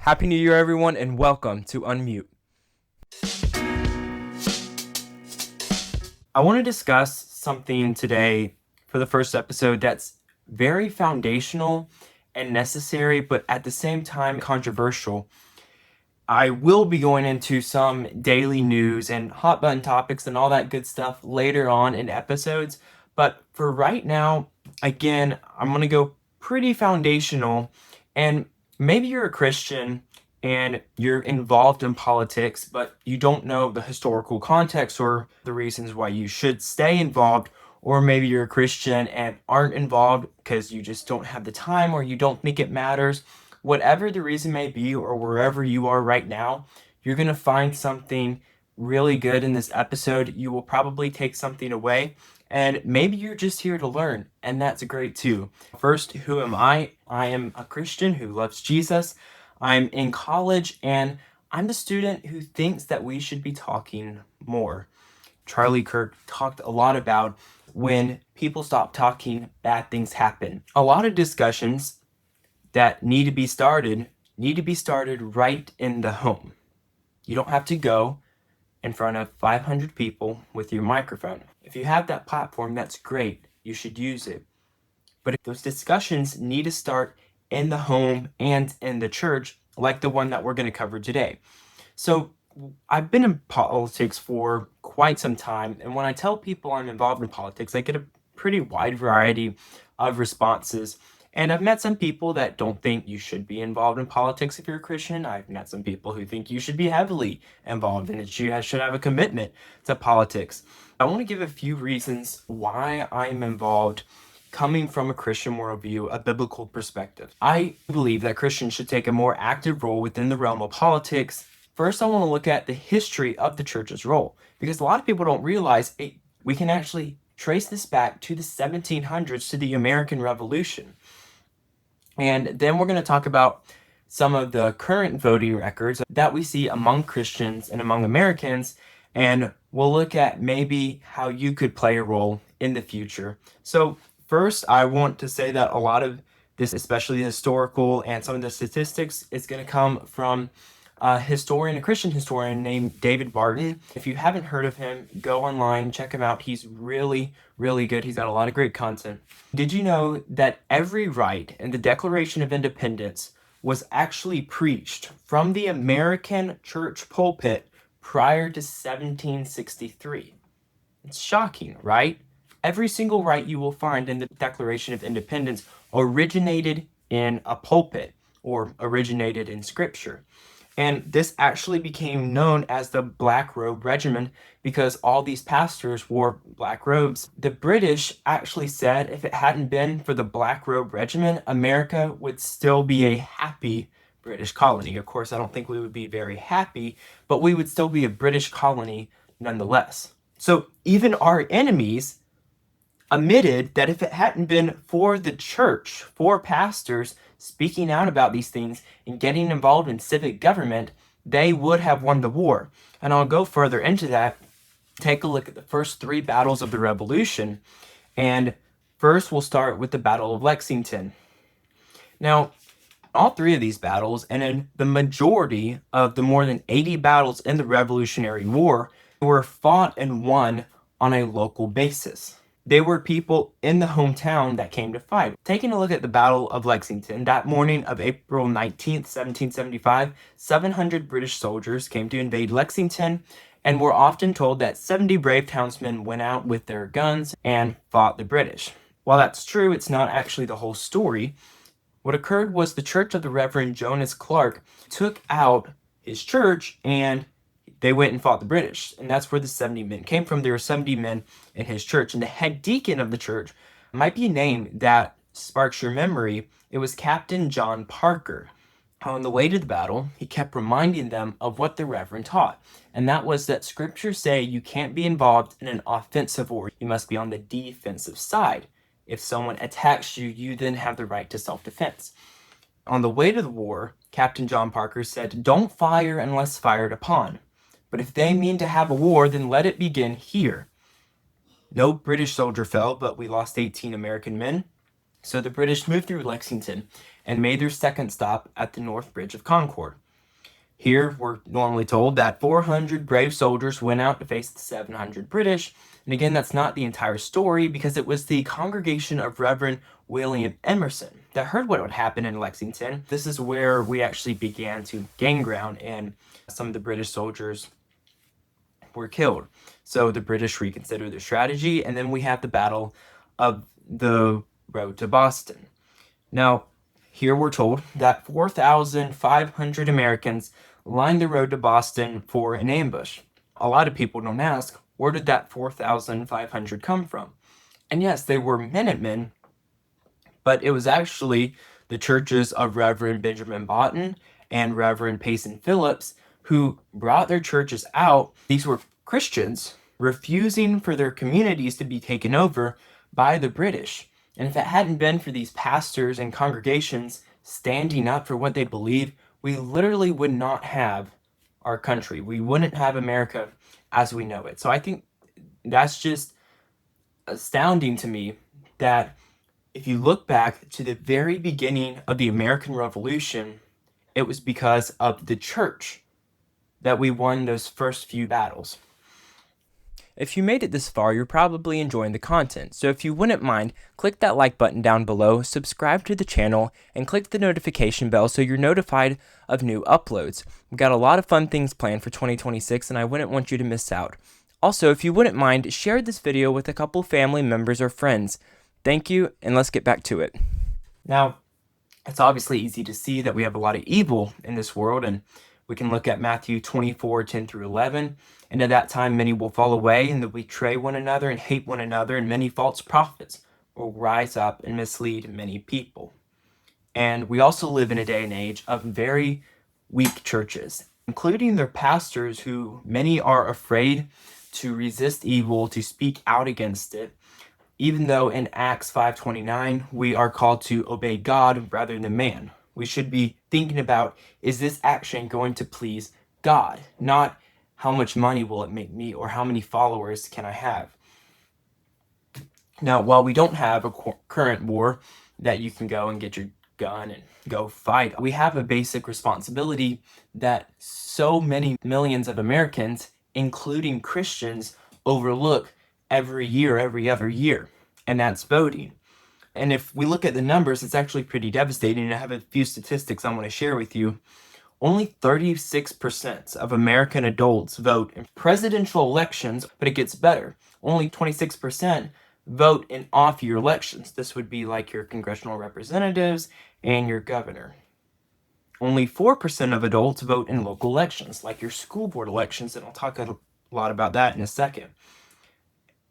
Happy New Year, everyone, and welcome to Unmute. I want to discuss something today for the first episode that's very foundational and necessary, but at the same time controversial. I will be going into some daily news and hot button topics and all that good stuff later on in episodes, but for right now, again, I'm going to go pretty foundational. And maybe you're a Christian and you're involved in politics, but you don't know the historical context or the reasons why you should stay involved. Or maybe you're a Christian and aren't involved because you just don't have the time or you don't think it matters. Whatever the reason may be, or wherever you are right now, you're going to find something really good in this episode. You will probably take something away. And maybe you're just here to learn, and that's great too. First, who am I? I am a Christian who loves Jesus. I'm in college, and I'm the student who thinks that we should be talking more. Charlie Kirk talked a lot about when people stop talking, bad things happen. A lot of discussions that need to be started right in the home. You don't have to go in front of 500 people with your microphone. If you have that platform, that's great. You should use it. But those discussions need to start in the home and in the church, like the one that we're going to cover today. So I've been in politics for quite some time, and when I tell people I'm involved in politics, I get a pretty wide variety of responses. And I've met some people that don't think you should be involved in politics if you're a Christian. I've met some people who think you should be heavily involved in it. You should have a commitment to politics. I want to give a few reasons why I'm involved coming from a Christian worldview, a biblical perspective. I believe that Christians should take a more active role within the realm of politics. First, I want to look at the history of the church's role, because a lot of people don't realize we can actually trace this back to the 1700s, to the American Revolution. And then we're going to talk about some of the current voting records that we see among Christians and among Americans, and we'll look at maybe how you could play a role in the future. So first, I want to say that a lot of this, especially historical and some of the statistics, is going to come from a Christian historian named David Barton. If you haven't heard of him, go online, check him out. He's really, really good. He's got a lot of great content. Did you know that every right in the Declaration of Independence was actually preached from the American church pulpit prior to 1763? It's shocking, right? Every single right you will find in the Declaration of Independence originated in a pulpit or originated in Scripture. And this actually became known as the Black Robe Regimen because all these pastors wore black robes. The British actually said if it hadn't been for the Black Robe Regimen, America would still be a happy British colony. Of course, I don't think we would be very happy, but we would still be a British colony nonetheless. So even our enemies admitted that if it hadn't been for the church, for pastors speaking out about these things and getting involved in civic government, they would have won the war. And I'll go further into that. Take a look at the first three battles of the Revolution. And first, we'll start with the Battle of Lexington. Now, all three of these battles, and in the majority of the more than 80 battles in the Revolutionary War, were fought and won on a local basis. They were people in the hometown that came to fight. Taking a look at the Battle of Lexington, that morning of April 19th, 1775, 700 British soldiers came to invade Lexington, and we're often told that 70 brave townsmen went out with their guns and fought the British. While that's true, it's not actually the whole story. What occurred was the church of the Reverend Jonas Clark took out his church and they went and fought the British, and that's where the 70 men came from. There were 70 men in his church, and the head deacon of the church might be a name that sparks your memory. It was Captain John Parker. On the way to the battle, he kept reminding them of what the Reverend taught, and that was that scriptures say you can't be involved in an offensive war. You must be on the defensive side. If someone attacks you, you then have the right to self-defense. On the way to the war, Captain John Parker said, "Don't fire unless fired upon. But if they mean to have a war, then let it begin here." No British soldier fell, but we lost 18 American men. So the British moved through Lexington, and made their second stop at the North Bridge of Concord. Here, we're normally told that 400 brave soldiers went out to face the 700 British. And again, that's not the entire story, because it was the congregation of Reverend William Emerson that heard what would happen in Lexington. This is where we actually began to gain ground, and some of the British soldiers were killed. So the British reconsidered their strategy, and then we have the Battle of the Road to Boston. Now, here we're told that 4,500 Americans lined the road to Boston for an ambush. A lot of people don't ask, where did that 4,500 come from? And yes, they were Minutemen, but it was actually the churches of Reverend Benjamin Boughton and Reverend Payson Phillips who brought their churches out. These were Christians refusing for their communities to be taken over by the British. And if it hadn't been for these pastors and congregations standing up for what they believe, we literally would not have our country. We wouldn't have America as we know it. So I think that's just astounding to me that if you look back to the very beginning of the American Revolution, it was because of the church that we won those first few battles. If you made it this far, you're probably enjoying the content, so if you wouldn't mind, click that like button down below, subscribe to the channel, and click the notification bell so you're notified of new uploads. We've got a lot of fun things planned for 2026, and I wouldn't want you to miss out. Also, if you wouldn't mind, share this video with a couple family members or friends. Thank you, and let's get back to it. Now, it's obviously easy to see that we have a lot of evil in this world, and we can look at Matthew 24:10-11. And at that time, many will fall away and they'll betray one another and hate one another, and many false prophets will rise up and mislead many people. And we also live in a day and age of very weak churches, including their pastors, who many are afraid to resist evil, to speak out against it, even though in Acts 5:29, we are called to obey God rather than man. We should be thinking about, is this action going to please God? Not how much money will it make me or how many followers can I have? Now, while we don't have a current war that you can go and get your gun and go fight, we have a basic responsibility that so many millions of Americans, including Christians, overlook every year, every other year, and that's voting. And if we look at the numbers, it's actually pretty devastating. And I have a few statistics I want to share with you. Only 36% of American adults vote in presidential elections, but it gets better. Only 26% vote in off-year elections. This would be like your congressional representatives and your governor. Only 4% of adults vote in local elections, like your school board elections, and I'll talk a lot about that in a second.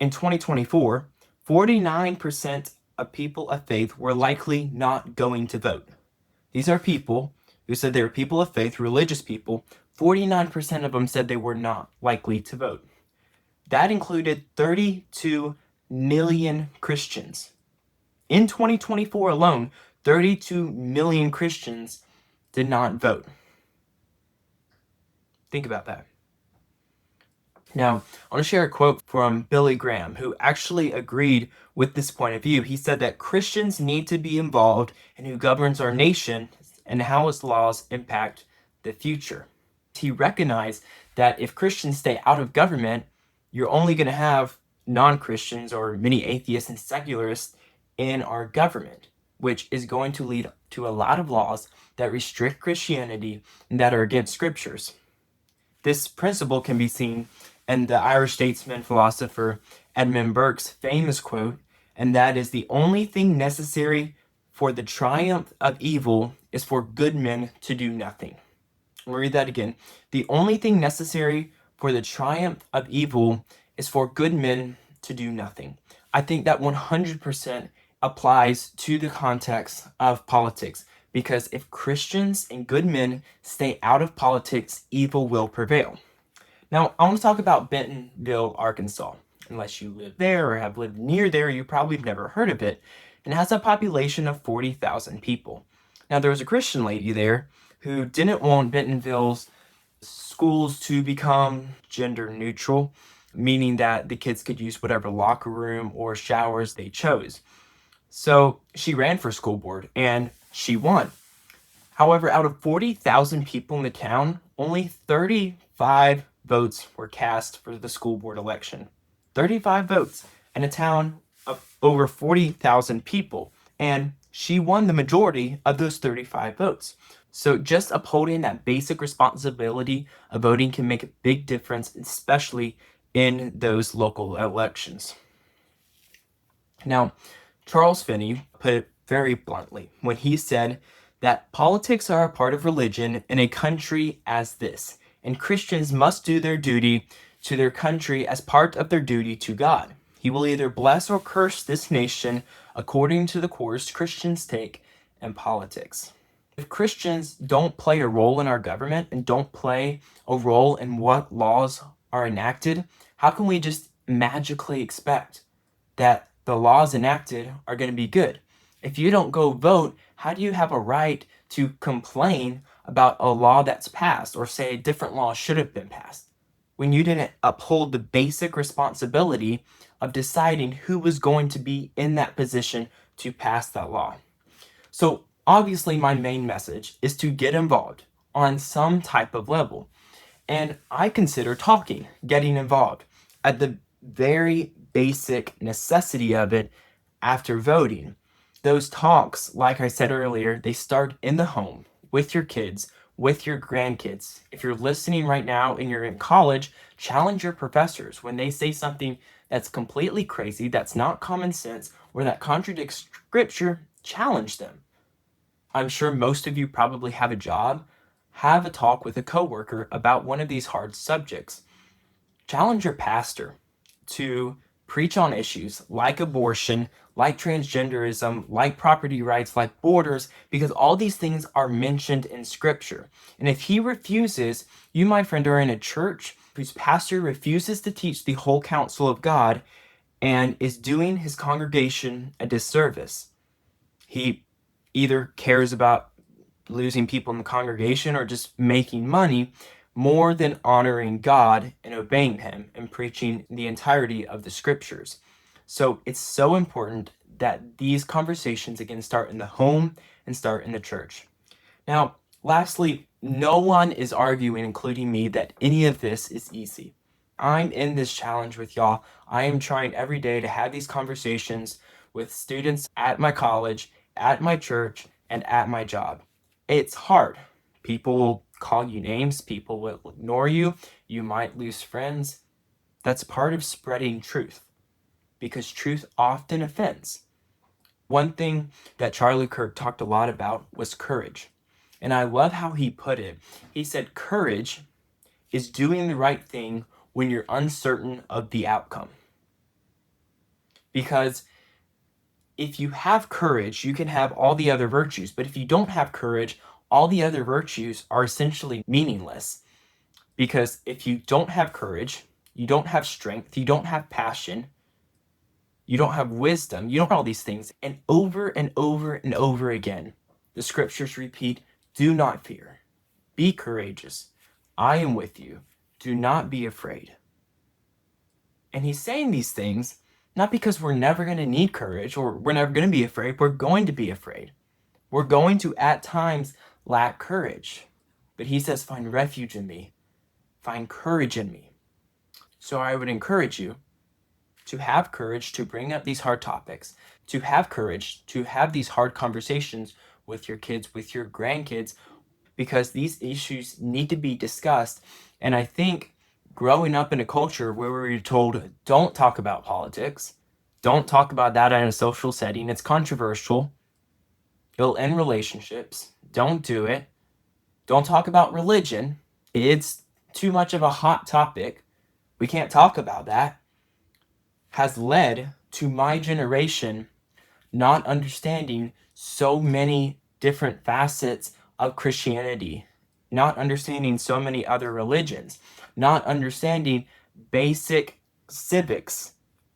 In 2024, 49% of people of faith were likely not going to vote. These are people who said they were people of faith, religious people. 49% of them said they were not likely to vote. That included 32 million Christians. In 2024 alone, 32 million Christians did not vote. Think about that. Now, I want to share a quote from Billy Graham, who actually agreed with this point of view. He said that Christians need to be involved in who governs our nation and how its laws impact the future. He recognized that if Christians stay out of government, you're only going to have non-Christians or many atheists and secularists in our government, which is going to lead to a lot of laws that restrict Christianity and that are against scriptures. This principle can be seen in the Irish statesman philosopher Edmund Burke's famous quote, and that is, the only thing necessary for the triumph of evil is for good men to do nothing. I'll read that again. The only thing necessary for the triumph of evil is for good men to do nothing. I think that 100% applies to the context of politics, because if Christians and good men stay out of politics, evil will prevail. Now, I want to talk about Bentonville, Arkansas. Unless you live there or have lived near there, you probably have never heard of it. And it has a population of 40,000 people. Now, there was a Christian lady there who didn't want Bentonville's schools to become gender neutral, meaning that the kids could use whatever locker room or showers they chose. So she ran for school board, and she won. However, out of 40,000 people in the town, only 35 votes were cast for the school board election. 35 votes in a town of over 40,000 people. And she won the majority of those 35 votes. So just upholding that basic responsibility of voting can make a big difference, especially in those local elections. Now, Charles Finney put it very bluntly when he said that politics are a part of religion in a country as this, and Christians must do their duty to their country as part of their duty to God. He will either bless or curse this nation according to the course Christians take in politics. If Christians don't play a role in our government and don't play a role in what laws are enacted, how can we just magically expect that the laws enacted are going to be good? If you don't go vote, how do you have a right to complain about a law that's passed or say a different law should have been passed when you didn't uphold the basic responsibility of deciding who was going to be in that position to pass that law? So obviously my main message is to get involved on some type of level. And I consider talking, getting involved at the very basic necessity of it after voting. Those talks, like I said earlier, they start in the home with your kids, with your grandkids. If you're listening right now and you're in college, challenge your professors when they say something that's completely crazy, that's not common sense, or that contradicts scripture. Challenge them. I'm sure most of you probably have a job. Have a talk with a coworker about one of these hard subjects. Challenge your pastor to preach on issues like abortion, like transgenderism, like property rights, like borders, because all these things are mentioned in scripture. And if he refuses, you, my friend, are in a church whose pastor refuses to teach the whole counsel of God and is doing his congregation a disservice. He either cares about losing people in the congregation or just making money more than honoring God and obeying him and preaching the entirety of the scriptures. So it's so important that these conversations again start in the home and start in the church. Now, lastly, no one is arguing, including me, that any of this is easy. I'm in this challenge with y'all. I am trying every day to have these conversations with students at my college, at my church, and at my job. It's hard. People will call you names, people will ignore you, you might lose friends. That's part of spreading truth because truth often offends. One thing that Charlie Kirk talked a lot about was courage. And I love how he put it. He said, courage is doing the right thing when you're uncertain of the outcome. Because if you have courage, you can have all the other virtues. But if you don't have courage, all the other virtues are essentially meaningless. Because if you don't have courage, you don't have strength, you don't have passion, you don't have wisdom, you don't have all these things. And over and over and over again, the scriptures repeat, do not fear, be courageous. I am with you. Do not be afraid. And he's saying these things not because we're never going to need courage or we're never going to be afraid. We're going to be afraid. We're going to at times lack courage. But he says, find refuge in me. Find courage in me. So I would encourage you to have courage to bring up these hard topics, to have courage to have these hard conversations with your kids, with your grandkids, because these issues need to be discussed. And I think growing up in a culture where we're told, don't talk about politics, don't talk about that in a social setting, it's controversial, it'll end relationships, don't do it, don't talk about religion, it's too much of a hot topic, we can't talk about that, has led to my generation not understanding so many different facets of Christianity, not understanding so many other religions, not understanding basic civics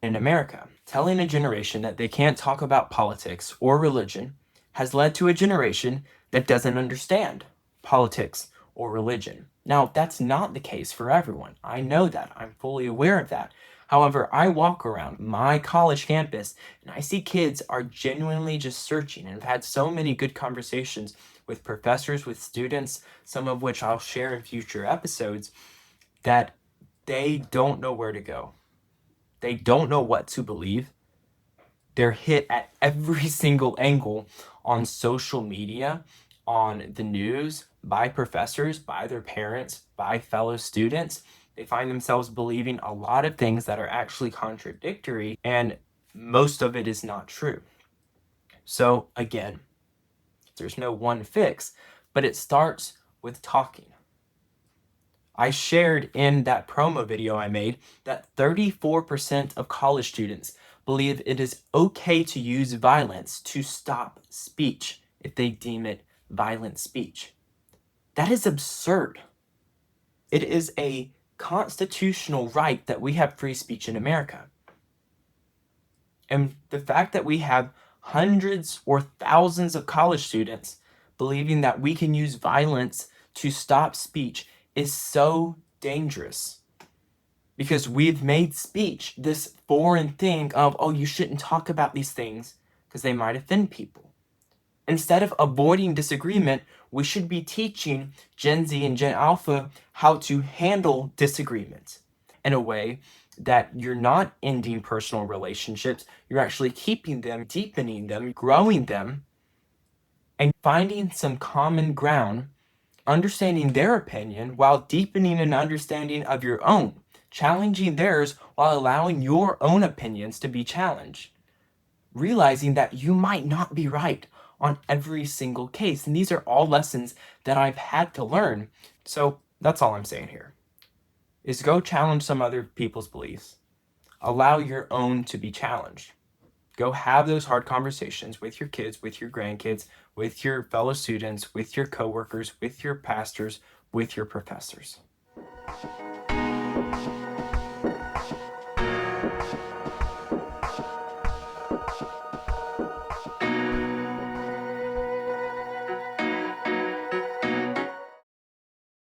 in America. Telling a generation that they can't talk about politics or religion has led to a generation that doesn't understand politics or religion. Now, that's not the case for everyone. I know that. I'm fully aware of that. However, I walk around my college campus and I see kids are genuinely just searching, and I've had so many good conversations with professors, with students, some of which I'll share in future episodes, that they don't know where to go. They don't know what to believe. They're hit at every single angle on social media, on the news, by professors, by their parents, by fellow students. They find themselves believing a lot of things that are actually contradictory, and most of it is not true. So, again, there's no one fix, but it starts with talking. I shared in that promo video I made that 34% of college students believe it is okay to use violence to stop speech if they deem it violent speech. That is absurd. It is a constitutional right that we have free speech in America. And the fact that we have hundreds or thousands of college students believing that we can use violence to stop speech is so dangerous, because we've made speech this foreign thing of, oh, you shouldn't talk about these things because they might offend people. Instead of avoiding disagreement, we should be teaching Gen Z and Gen Alpha how to handle disagreement in a way that you're not ending personal relationships, you're actually keeping them, deepening them, growing them, and finding some common ground, understanding their opinion while deepening an understanding of your own, challenging theirs while allowing your own opinions to be challenged, realizing that you might not be right on every single case. And these are all lessons that I've had to learn. So that's all I'm saying here, is go challenge some other people's beliefs. Allow your own to be challenged. Go have those hard conversations with your kids, with your grandkids, with your fellow students, with your coworkers, with your pastors, with your professors.